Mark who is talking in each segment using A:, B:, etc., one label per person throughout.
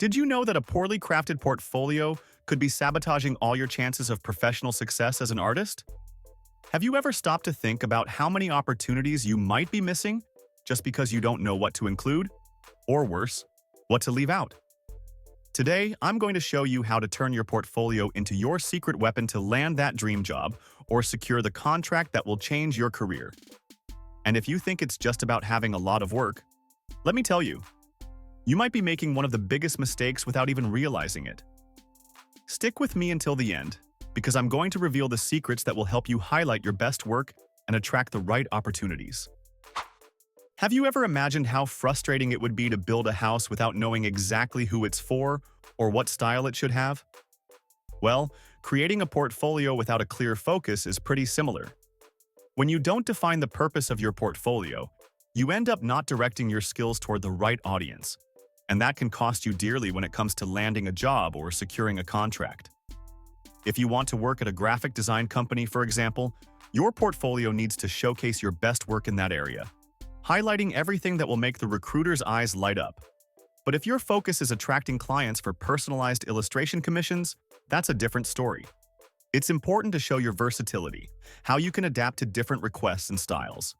A: Did you know that a poorly crafted portfolio could be sabotaging all your chances of professional success as an artist? Have you ever stopped to think about how many opportunities you might be missing just because you don't know what to include? Or worse, what to leave out? Today, I'm going to show you how to turn your portfolio into your secret weapon to land that dream job or secure the contract that will change your career. And if you think it's just about having a lot of work, let me tell you, you might be making one of the biggest mistakes without even realizing it. Stick with me until the end, because I'm going to reveal the secrets that will help you highlight your best work and attract the right opportunities. Have you ever imagined how frustrating it would be to build a house without knowing exactly who it's for or what style it should have? Well, creating a portfolio without a clear focus is pretty similar. When you don't define the purpose of your portfolio, you end up not directing your skills toward the right audience, and that can cost you dearly when it comes to landing a job or securing a contract. If you want to work at a graphic design company, for example, your portfolio needs to showcase your best work in that area, highlighting everything that will make the recruiter's eyes light up. But if your focus is attracting clients for personalized illustration commissions, that's a different story. It's important to show your versatility, how you can adapt to different requests and styles.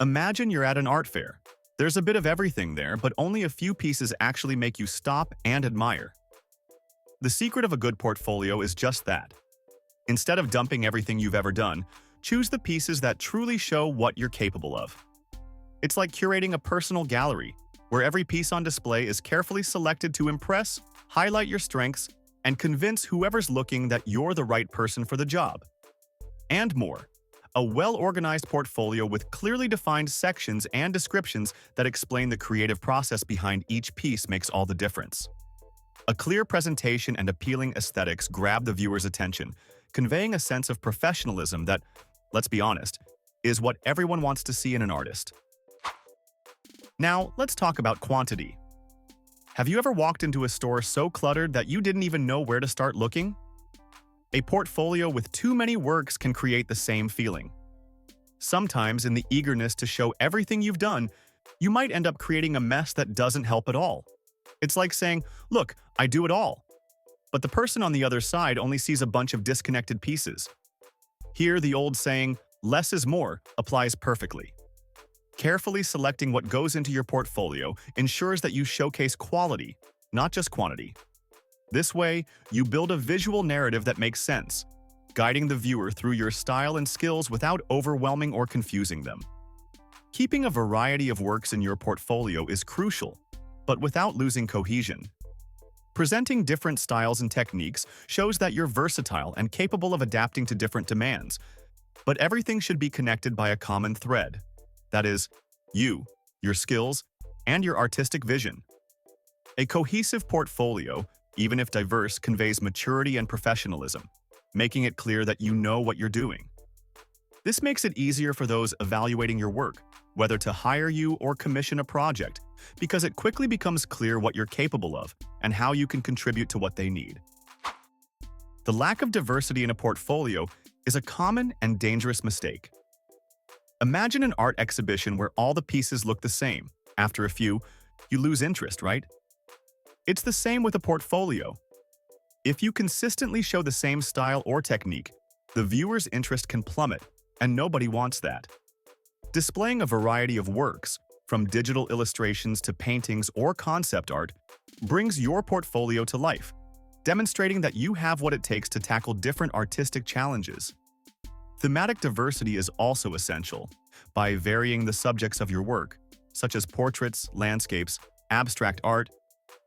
A: Imagine you're at an art fair. There's a bit of everything there, but only a few pieces actually make you stop and admire. The secret of a good portfolio is just that. Instead of dumping everything you've ever done, choose the pieces that truly show what you're capable of. It's like curating a personal gallery, where every piece on display is carefully selected to impress, highlight your strengths, and convince whoever's looking that you're the right person for the job. And more. A well-organized portfolio with clearly defined sections and descriptions that explain the creative process behind each piece makes all the difference. A clear presentation and appealing aesthetics grab the viewer's attention, conveying a sense of professionalism that, let's be honest, is what everyone wants to see in an artist. Now, let's talk about quantity. Have you ever walked into a store so cluttered that you didn't even know where to start looking? A portfolio with too many works can create the same feeling. Sometimes, in the eagerness to show everything you've done, you might end up creating a mess that doesn't help at all. It's like saying, "Look, I do it all." But the person on the other side only sees a bunch of disconnected pieces. Here, the old saying, "less is more," applies perfectly. Carefully selecting what goes into your portfolio ensures that you showcase quality, not just quantity. This way, you build a visual narrative that makes sense, guiding the viewer through your style and skills without overwhelming or confusing them. Keeping a variety of works in your portfolio is crucial, but without losing cohesion. Presenting different styles and techniques shows that you're versatile and capable of adapting to different demands, but everything should be connected by a common thread. That is, you, your skills, and your artistic vision. A cohesive portfolio, even if diverse, conveys maturity and professionalism, making it clear that you know what you're doing. This makes it easier for those evaluating your work, whether to hire you or commission a project, because it quickly becomes clear what you're capable of and how you can contribute to what they need. The lack of diversity in a portfolio is a common and dangerous mistake. Imagine an art exhibition where all the pieces look the same. After a few, you lose interest, right? It's the same with a portfolio. If you consistently show the same style or technique, the viewer's interest can plummet, and nobody wants that. Displaying a variety of works, from digital illustrations to paintings or concept art, brings your portfolio to life, demonstrating that you have what it takes to tackle different artistic challenges. Thematic diversity is also essential. By varying the subjects of your work, such as portraits, landscapes, abstract art,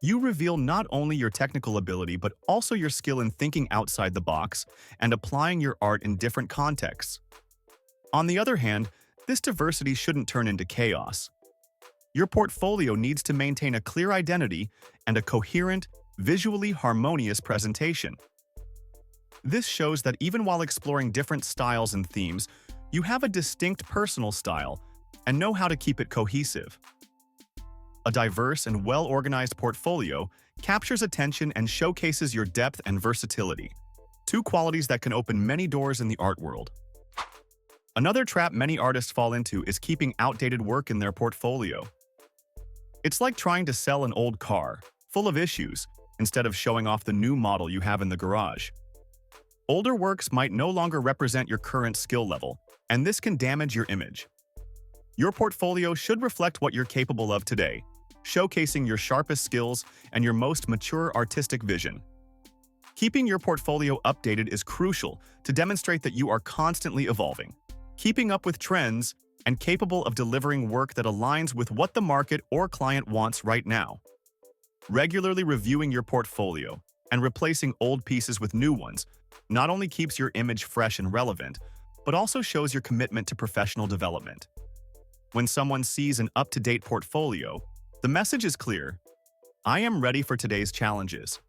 A: you reveal not only your technical ability but also your skill in thinking outside the box and applying your art in different contexts. On the other hand, this diversity shouldn't turn into chaos. Your portfolio needs to maintain a clear identity and a coherent, visually harmonious presentation. This shows that even while exploring different styles and themes, you have a distinct personal style and know how to keep it cohesive. A diverse and well-organized portfolio captures attention and showcases your depth and versatility, two qualities that can open many doors in the art world. Another trap many artists fall into is keeping outdated work in their portfolio. It's like trying to sell an old car, full of issues, instead of showing off the new model you have in the garage. Older works might no longer represent your current skill level, and this can damage your image. Your portfolio should reflect what you're capable of today, showcasing your sharpest skills and your most mature artistic vision. Keeping your portfolio updated is crucial to demonstrate that you are constantly evolving, keeping up with trends, and capable of delivering work that aligns with what the market or client wants right now. Regularly reviewing your portfolio and replacing old pieces with new ones not only keeps your image fresh and relevant, but also shows your commitment to professional development. When someone sees an up-to-date portfolio, the message is clear: I am ready for today's challenges.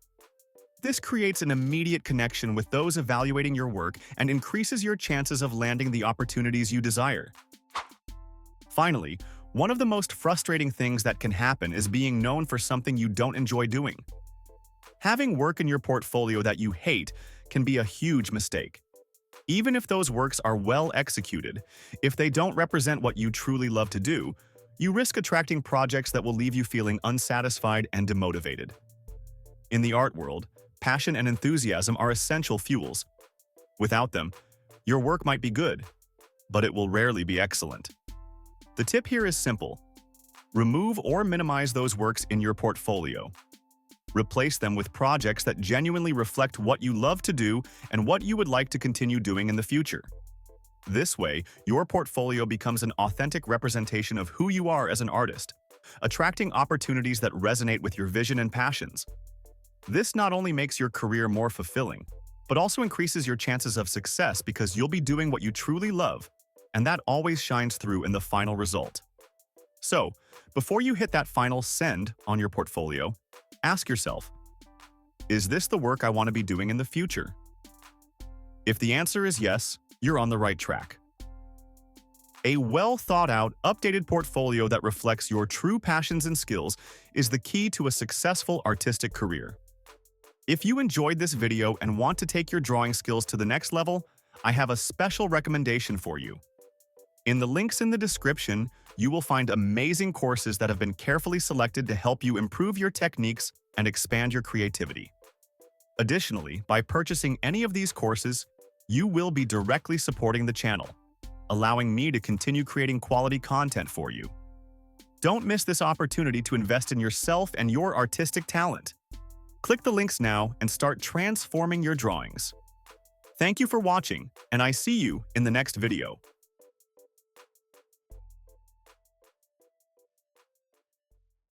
A: This creates an immediate connection with those evaluating your work and increases your chances of landing the opportunities you desire. Finally, one of the most frustrating things that can happen is being known for something you don't enjoy doing. Having work in your portfolio that you hate can be a huge mistake. Even if those works are well executed, if they don't represent what you truly love to do, you risk attracting projects that will leave you feeling unsatisfied and demotivated. In the art world, passion and enthusiasm are essential fuels. Without them, your work might be good, but it will rarely be excellent. The tip here is simple: remove or minimize those works in your portfolio. Replace them with projects that genuinely reflect what you love to do and what you would like to continue doing in the future. This way, your portfolio becomes an authentic representation of who you are as an artist, attracting opportunities that resonate with your vision and passions. This not only makes your career more fulfilling, but also increases your chances of success because you'll be doing what you truly love, and that always shines through in the final result. So, before you hit that final send on your portfolio, ask yourself, is this the work I want to be doing in the future? If the answer is yes, you're on the right track. A well-thought-out, updated portfolio that reflects your true passions and skills is the key to a successful artistic career. If you enjoyed this video and want to take your drawing skills to the next level, I have a special recommendation for you. In the links in the description, you will find amazing courses that have been carefully selected to help you improve your techniques and expand your creativity. Additionally, by purchasing any of these courses, you will be directly supporting the channel, allowing me to continue creating quality content for you. Don't miss this opportunity to invest in yourself and your artistic talent. Click the links now and start transforming your drawings. Thank you for watching, and I see you in the next video.